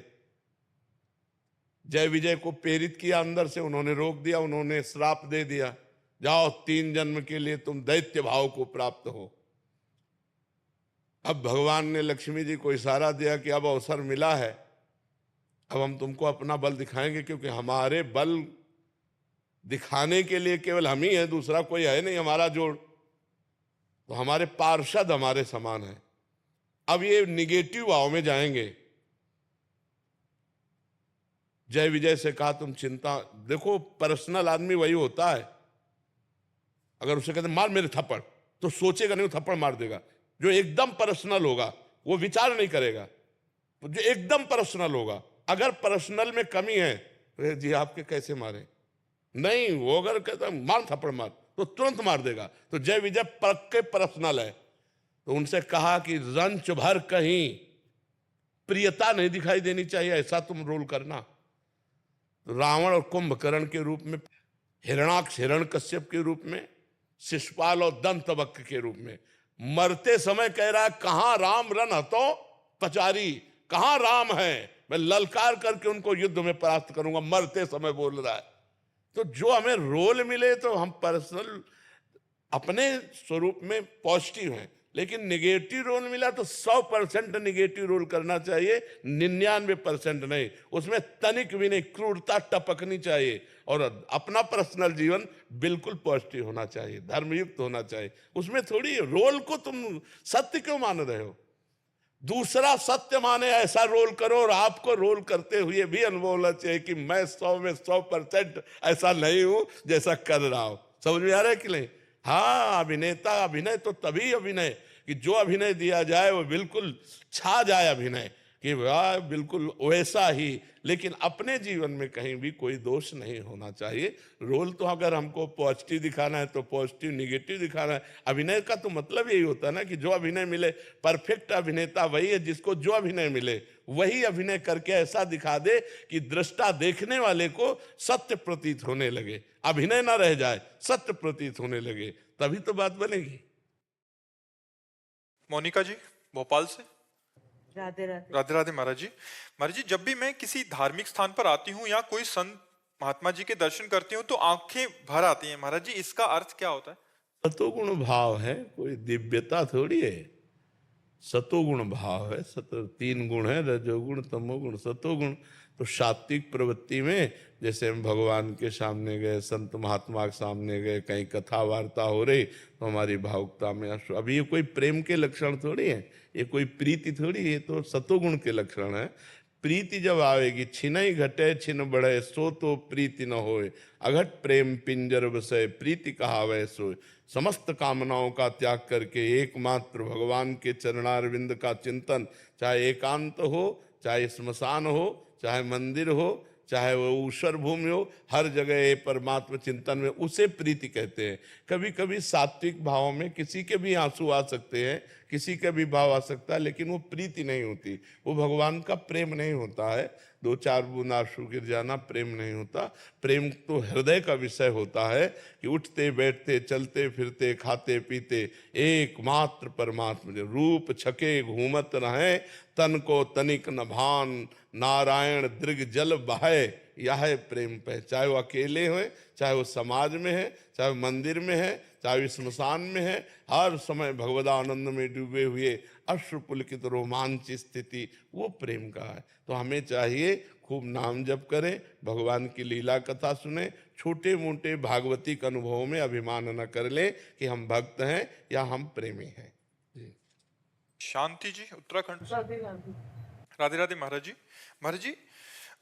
जय विजय को प्रेरित किया अंदर से, उन्होंने रोक दिया, उन्होंने श्राप दे दिया, जाओ 3 जन्म के लिए तुम दैत्य भाव को प्राप्त हो। अब भगवान ने लक्ष्मी जी को इशारा दिया कि अब अवसर मिला है, अब हम तुमको अपना बल दिखाएंगे, क्योंकि हमारे बल दिखाने के लिए केवल हम ही हैं, दूसरा कोई है नहीं हमारा जोड़, तो हमारे पार्षद हमारे समान है। अब ये निगेटिव भाव में जाएंगे। जय विजय से कहा तुम चिंता, देखो पर्सनल आदमी वही होता है, अगर उसे कहते मार मेरे थप्पड़, तो सोचेगा नहीं, वो थप्पड़ मार देगा। जो एकदम पर्सनल होगा वो विचार नहीं करेगा, तो जो एकदम पर्सनल होगा, अगर पर्सनल में कमी है तो जी आपके कैसे मारे, नहीं वो अगर कहता मार थप्पड़ मार तो तुरंत मार देगा। तो जय विजय पक्के पर्सनल है। तो उनसे कहा कि रंच भर कहीं प्रियता नहीं दिखाई देनी चाहिए, ऐसा तुम रोल करना। तो रावण और कुंभकर्ण के रूप में, हिरणाक्ष हिरण्यकश्यप के रूप में, शिशुपाल और दंतवक्र के रूप में, मरते समय कह रहा है कहां राम रन हतो पचारी, कहां राम है, मैं ललकार करके उनको युद्ध में परास्त करूंगा, मरते समय बोल रहा है। तो जो हमें रोल मिले तो हम पर्सनल अपने स्वरूप में पॉजिटिव हैं, लेकिन निगेटिव रोल मिला तो 100% निगेटिव रोल करना चाहिए, 99% नहीं। उसमें तनिक भी नहीं, क्रूरता टपकनी चाहिए, और अपना पर्सनल जीवन बिल्कुल पॉजिटिव होना चाहिए, धर्मयुक्त होना चाहिए। उसमें थोड़ी रोल को तुम सत्य क्यों मान रहे हो, दूसरा सत्य माने ऐसा रोल करो, और आपको रोल करते हुए भी अनुभव होना चाहिए कि मैं 100 में 100% ऐसा नहीं हूं जैसा कर रहा हूं। समझ में आ रहा है कि नहीं? हाँ, अभिनेता अभिनय तो तभी अभिनय कि जो अभिनय दिया जाए वो बिल्कुल छा जाए अभिनय, कि वाह बिल्कुल वैसा ही, लेकिन अपने जीवन में कहीं भी कोई दोष नहीं होना चाहिए। रोल तो अगर हमको पॉजिटिव दिखाना है तो पॉजिटिव, निगेटिव दिखाना है। अभिनय का तो मतलब यही होता है ना कि जो अभिनय मिले, परफेक्ट अभिनेता वही है जिसको जो अभिनय मिले वही अभिनय करके ऐसा दिखा दे कि दृष्टा देखने वाले को सत्य प्रतीत होने लगे, अभिनय ना रह जाए, सत्य प्रतीत होने लगे, तभी तो बात बनेगी। मोनिका जी भोपाल से। राधे राधे। राधे राधे महाराज जी। महाराज जी, जब भी मैं किसी धार्मिक स्थान पर आती हूँ या कोई संत महात्मा जी के दर्शन करती हूँ तो आंखें भर आती हैं। महाराज जी, इसका अर्थ क्या होता है? सतोगुण भाव है, कोई दिव्यता थोड़ी है। सतोगुण भाव है, 3 गुण है, रजोगुण तमोगुण सतोगुण। तो सात्विक प्रवृत्ति में जैसे हम भगवान के सामने गए, संत महात्मा के सामने गए, कहीं कथा वार्ता हो रही तो हमारी भावुकता में अश्रु। अब ये कोई प्रेम के लक्षण थोड़ी है, ये कोई प्रीति थोड़ी, ये तो सतोगुण के लक्षण है। प्रीति जब आवेगी, छिनई घटे छिन बढ़े, सो तो प्रीति न होए, अघट प्रेम पिंजर बसे, प्रीति कहावे सोए। समस्त कामनाओं का त्याग करके एकमात्र भगवान के चरणारविंद का चिंतन, चाहे एकांत हो, चाहे स्मशान हो, चाहे मंदिर हो, चाहे वो ऊषर भूमि हो, हर जगह ये परमात्मा चिंतन में, उसे प्रीति कहते हैं। कभी कभी सात्विक भावों में किसी के भी आंसू आ सकते हैं, किसी का भी भाव आ सकता है, लेकिन वो प्रीति नहीं होती, वो भगवान का प्रेम नहीं होता है। 2-4 बूंद आंसू गिर जाना प्रेम नहीं होता। प्रेम तो हृदय का विषय होता है कि उठते बैठते चलते फिरते खाते पीते एकमात्र परमात्मा, रूप छके घूमत रहे, तन को तनिक न भान, नारायण दृग जल बहाए, यह है प्रेम पे। चाहे वो अकेले हो, चाहे वो समाज में है, चाहे वो मंदिर में है, चाहे वो स्मशान में है, हर समय भगवदानंद में डूबे हुए अश्रुपुलकित रोमांच स्थिति, वो प्रेम का है। तो हमें चाहिए खूब नाम जप करें, भगवान की लीला कथा सुने, छोटे मोटे भागवतिक अनुभवों में अभिमान न कर लें कि हम भक्त हैं या हम प्रेमी हैं। शांति जी उत्तराखंड से। राधे राधे। राधे राधे महाराज जी। महाराज जी,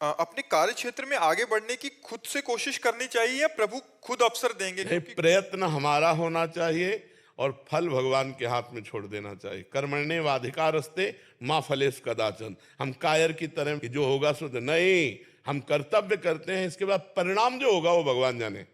अपने कार्य क्षेत्र में आगे बढ़ने की खुद से कोशिश करनी चाहिए या प्रभु खुद अवसर देंगे? क्योंकि प्रयत्न हमारा होना चाहिए और फल भगवान के हाथ में छोड़ देना चाहिए। कर्मण्येवाधिकारस्ते मां फलेषु कदाचन। हम कायर की तरह कि जो होगा सो नहीं, हम कर्तव्य करते हैं, इसके बाद परिणाम जो होगा वो भगवान जाने।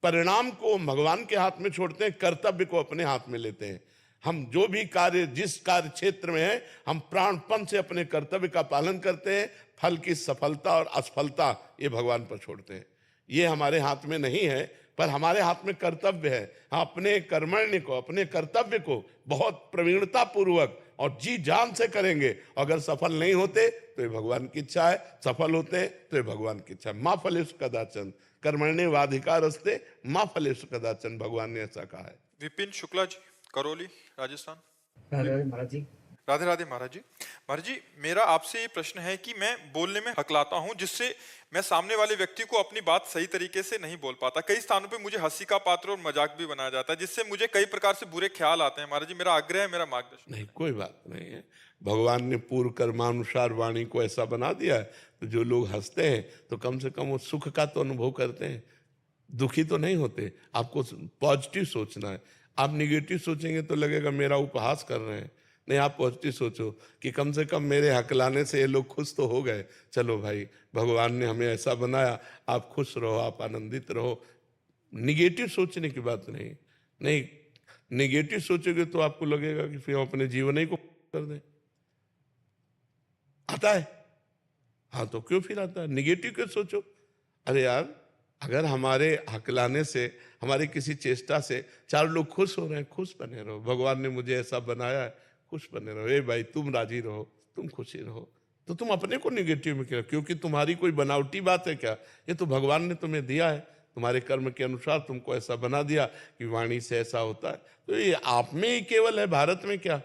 परिणाम को भगवान के हाथ में छोड़ते हैं, कर्तव्य को अपने हाथ में लेते हैं। हम जो भी कार्य जिस कार्य क्षेत्र में है, हम प्राणपण से अपने कर्तव्य का पालन करते हैं, फल की सफलता और असफलता ये भगवान पर छोड़ते हैं। ये हमारे हाथ में नहीं है, पर हमारे हाथ में कर्तव्य है। हम अपने कर्मण्य को, अपने कर्तव्य को बहुत प्रवीणता पूर्वक और जी जान से करेंगे। अगर सफल नहीं होते तो ये भगवान की इच्छा है, सफल होते तो ये भगवान की इच्छा है। मां फलेषु कदाचन, कर्मण्येवाधिकारस्ते मां फलेषु कदाचन, भगवान ने ऐसा कहा है। विपिन शुक्ला जी करौली राजस्थान। राधे राधे महाराज जी। राधे राधे महाराज जी। महाराज जी, मेरा आपसे ये प्रश्न है कि मैं बोलने में हकलाता हूँ, जिससे मैं सामने वाले व्यक्ति को अपनी बात सही तरीके से नहीं बोल पाता। कई स्थानों पे मुझे हंसी का पात्र और मजाक भी बनाया जाता है, जिससे मुझे कई प्रकार से बुरे ख्याल आते हैं। महाराज जी, मेरा आग्रह है, मेरा मार्गदर्शन। नहीं, कोई बात नहीं है। भगवान ने पूर्व कर्मानुसार वाणी को ऐसा बना दिया है, तो जो लोग हंसते हैं तो कम से कम वो सुख का तो अनुभव करते हैं, दुखी तो नहीं होते। आपको पॉजिटिव सोचना है। आप निगेटिव सोचेंगे तो लगेगा मेरा उपहास कर रहे हैं। नहीं, आप पॉजिटिव सोचो कि कम से कम मेरे हकलाने से ये लोग खुश तो हो गए। चलो भाई, भगवान ने हमें ऐसा बनाया, आप खुश रहो, आप आनंदित रहो। निगेटिव सोचने की बात नहीं। नहीं, निगेटिव सोचोगे तो आपको लगेगा कि फिर हम अपने जीवन ही को कर दें। आता है, हाँ, तो क्यों फिर आता है? निगेटिव क्यों सोचो? अरे यार, अगर हमारे हकलाने से, हमारे किसी चेष्टा से 4 लोग खुश हो रहे हैं, खुश बने रहो। भगवान ने मुझे ऐसा बनाया है, खुश बने रहो। ए भाई, तुम राजी रहो, तुम खुशी रहो। तो तुम अपने को निगेटिव में क्यों? क्योंकि तुम्हारी कोई बनावटी बात है क्या? ये तो भगवान ने तुम्हें दिया है, तुम्हारे कर्म के अनुसार तुमको ऐसा बना दिया कि वाणी से ऐसा होता है। तो ये आप में ही केवल है, भारत में क्या,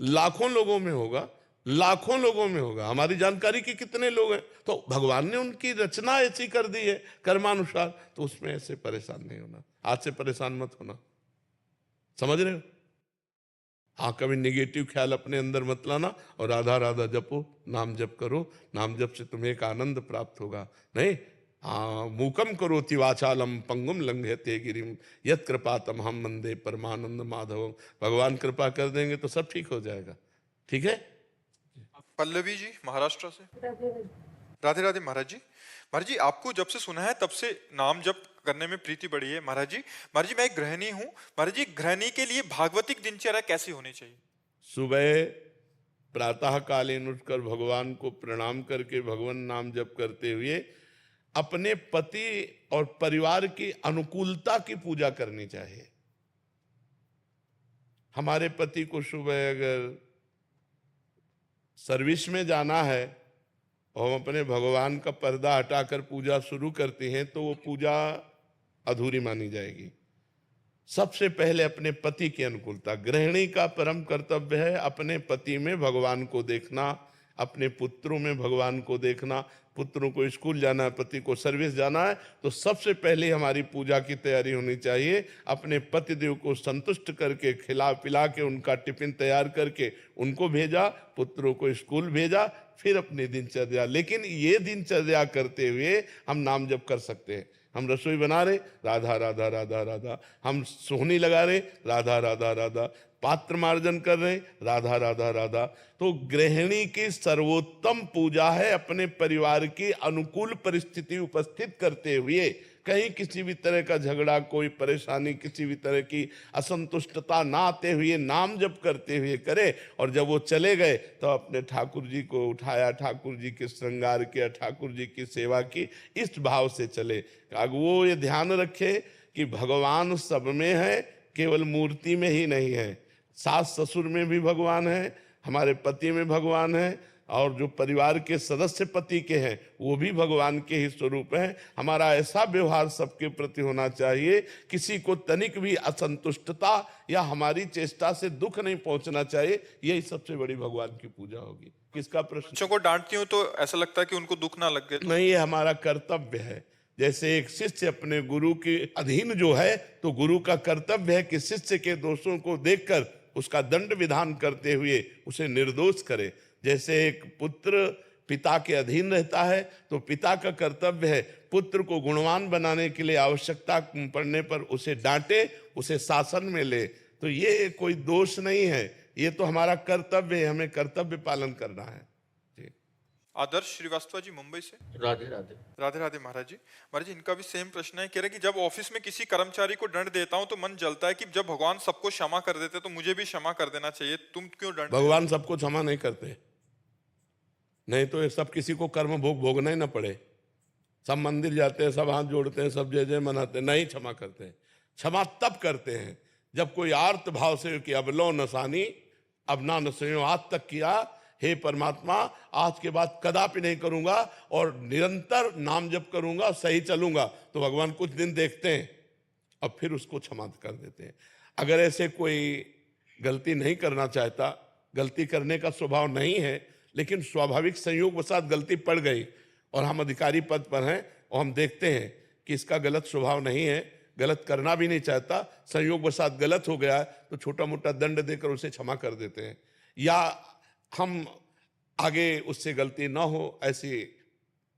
लाखों लोगों में होगा, लाखों लोगों में होगा। हमारी जानकारी के कितने लोग हैं? तो भगवान ने उनकी रचना ऐसी कर दी है कर्मानुसार, तो उसमें ऐसे परेशान नहीं होना। आज से परेशान मत होना, समझ रहे हो? हाँ, कभी निगेटिव ख्याल अपने अंदर मत लाना, और राधा राधा जपो, नाम जप करो। नाम जप से तुम्हें एक आनंद प्राप्त होगा। नहीं, हाँ, मूकम करोति वाचालम पंगुम लंघयते गिरिम यत् कृपातम हम वंदे परमानंद माधवम। भगवान कृपा कर देंगे तो सब ठीक हो जाएगा। ठीक है? पल्लवी जी, महाराष्ट्र से। राधे राधे महाराज जी। महाराज जी, आपको जब से सुना है तब से नाम जप करने में प्रीति बढ़ी है। महाराज जी, मैं एक गृहिणी हूँ। महाराज जी, गृहिणी के लिए भागवतिक दिनचर्या कैसी होनी चाहिए? सुबह प्रातः कालीन उठकर भगवान को प्रणाम करके भगवान नाम जप करते हुए अपने पति और परिवार की अनुकूलता की पूजा करनी चाहिए। हमारे पति को सुबह अगर सर्विस में जाना है और हम अपने भगवान का पर्दा हटाकर पूजा शुरू करते हैं तो वो पूजा अधूरी मानी जाएगी। सबसे पहले अपने पति की अनुकूलता। गृहिणी का परम कर्तव्य है अपने पति में भगवान को देखना, अपने पुत्रों में भगवान को देखना। पुत्रों को स्कूल जाना है, पति को सर्विस जाना है, तो सबसे पहले हमारी पूजा की तैयारी होनी चाहिए। अपने पतिदेव को संतुष्ट करके, खिला पिला के, उनका टिफिन तैयार करके उनको भेजा, पुत्रों को स्कूल भेजा, फिर अपनी दिनचर्या। लेकिन ये दिनचर्या करते हुए हम नाम जप कर सकते हैं। हम रसोई बना रहे, राधा राधा राधा राधा। हम सोहनी लगा रहे, राधा राधा राधा। पात्र मार्जन कर रहे, राधा राधा राधा। तो गृहिणी की सर्वोत्तम पूजा है अपने परिवार की अनुकूल परिस्थिति उपस्थित करते हुए कहीं किसी भी तरह का झगड़ा, कोई परेशानी, किसी भी तरह की असंतुष्टता ना आते हुए नाम जप करते हुए करे। और जब वो चले गए तो अपने ठाकुर जी को उठाया, ठाकुर जी के श्रृंगार किया, ठाकुर जी की सेवा की, इस भाव से चले। वो ये ध्यान रखे कि भगवान सब में है, केवल मूर्ति में ही नहीं है। सास ससुर में भी भगवान है, हमारे पति में भगवान है, और जो परिवार के सदस्य पति के हैं वो भी भगवान के ही स्वरूप हैं। हमारा ऐसा व्यवहार सबके प्रति होना चाहिए, किसी को तनिक भी असंतुष्टता या हमारी चेष्टा से दुख नहीं पहुंचना चाहिए। यही सबसे बड़ी भगवान की पूजा होगी। किसका प्रश्न? बच्चों को डांटती हूँ तो ऐसा लगता है कि उनको दुख ना लगे। नहीं, ये हमारा कर्तव्य है। जैसे एक शिष्य अपने गुरु के अधीन जो है, तो गुरु का कर्तव्य है कि शिष्य के दोषों को देखकर उसका दंड विधान करते हुए उसे निर्दोष करे। जैसे एक पुत्र पिता के अधीन रहता है तो पिता का कर्तव्य है पुत्र को गुणवान बनाने के लिए आवश्यकता पड़ने पर उसे डांटे, उसे शासन में ले। तो ये कोई दोष नहीं है, ये तो हमारा कर्तव्य है, हमें कर्तव्य पालन करना है। आदर्श श्रीवास्तव जी, मुंबई से। राधे राधे। राधे राधे महाराज जी। महाराज जी, इनका भी सेम प्रश्न है। कह रहे कि जब ऑफिस में किसी कर्मचारी को दंड देता हूं तो मन जलता है कि जब भगवान सबको क्षमा कर देते तो मुझे भी क्षमा कर देना चाहिए, तुम क्यों दंड? भगवान सबको क्षमा नहीं करते, नहीं तो ये सब किसी को कर्म भोग भोगना ही ना पड़े। सब मंदिर जाते हैं, सब हाथ जोड़ते हैं, सब जय जय मनाते हैं, नहीं क्षमा करते हैं। क्षमा तब करते हैं जब कोई आर्त भाव से कि अब लो नसानी, अब ना नसो, आज तक किया, हे परमात्मा आज के बाद कदापि नहीं करूंगा और निरंतर नाम जप करूंगा, सही चलूंगा। तो भगवान कुछ दिन देखते हैं और फिर उसको क्षमा कर देते हैं। अगर ऐसे कोई गलती नहीं करना चाहता, गलती करने का स्वभाव नहीं है, लेकिन स्वाभाविक संयोगवशात गलती पड़ गई और हम अधिकारी पद पर हैं और हम देखते हैं कि इसका गलत स्वभाव नहीं है, गलत करना भी नहीं चाहता, संयोगवशात गलत हो गया तो छोटा मोटा दंड देकर उसे क्षमा कर देते हैं, या हम आगे उससे गलती ना हो ऐसी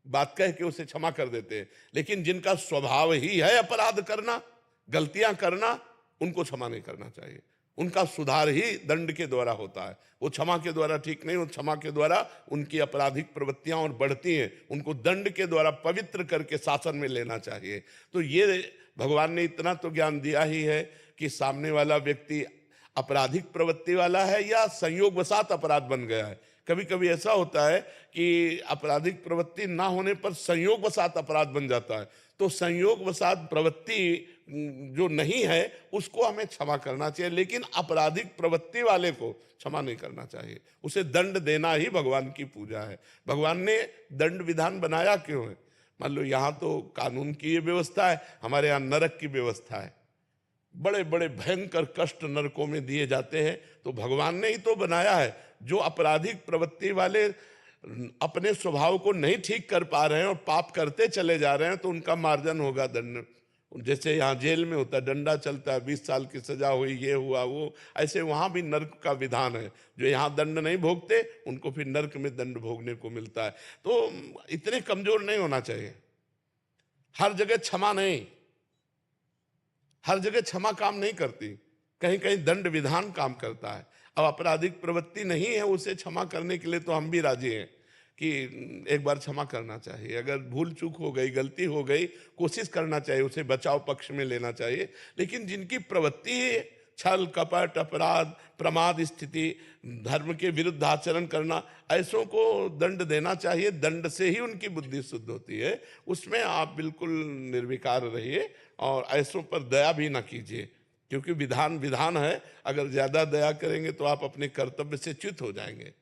बात कह के उसे क्षमा कर देते हैं। लेकिन जिनका स्वभाव ही है अपराध करना, गलतियां करना, उनको क्षमा नहीं करना चाहिए। उनका सुधार ही दंड के द्वारा होता है, वो क्षमा के द्वारा ठीक नहीं, वो क्षमा के द्वारा उनकी आपराधिक प्रवृत्तियां और बढ़ती हैं, उनको दंड के द्वारा पवित्र करके शासन में लेना चाहिए। तो ये भगवान ने इतना तो ज्ञान दिया ही है कि सामने वाला व्यक्ति आपराधिक प्रवृत्ति वाला है या संयोगवशात अपराध बन गया है। कभी कभी ऐसा होता है कि आपराधिक प्रवृत्ति ना होने पर संयोगवशात अपराध बन जाता है, तो संयोगवशात प्रवृत्ति जो नहीं है उसको हमें क्षमा करना चाहिए, लेकिन आपराधिक प्रवृत्ति वाले को क्षमा नहीं करना चाहिए। उसे दंड देना ही भगवान की पूजा है। भगवान ने दंड विधान बनाया क्यों है? मान लो यहाँ तो कानून की ये व्यवस्था है, हमारे यहाँ नरक की व्यवस्था है, बड़े बड़े भयंकर कष्ट नरकों में दिए जाते हैं, तो भगवान ने ही तो बनाया है। जो आपराधिक प्रवृत्ति वाले अपने स्वभाव को नहीं ठीक कर पा रहे हैं और पाप करते चले जा रहे हैं, तो उनका मार्जन होगा दंड। जैसे यहाँ जेल में होता है, डंडा चलता है, 20 साल की सजा हुई, ये हुआ वो, ऐसे वहाँ भी नर्क का विधान है। जो यहाँ दंड नहीं भोगते उनको फिर नर्क में दंड भोगने को मिलता है। तो इतने कमजोर नहीं होना चाहिए। हर जगह क्षमा नहीं, हर जगह क्षमा काम नहीं करती, कहीं कहीं दंड विधान काम करता है। अब आपराधिक प्रवृत्ति नहीं है, उसे क्षमा करने के लिए तो हम भी राजी हैं कि एक बार क्षमा करना चाहिए। अगर भूल चूक हो गई, गलती हो गई, कोशिश करना चाहिए, उसे बचाव पक्ष में लेना चाहिए। लेकिन जिनकी प्रवृत्ति है छल कपट अपराध प्रमाद स्थिति, धर्म के विरुद्ध आचरण करना, ऐसों को दंड देना चाहिए। दंड से ही उनकी बुद्धि शुद्ध होती है। उसमें आप बिल्कुल निर्विकार रहिए और ऐसों पर दया भी ना कीजिए, क्योंकि विधान विधान है। अगर ज्यादा दया करेंगे तो आप अपने कर्तव्य से च्युत हो जाएंगे।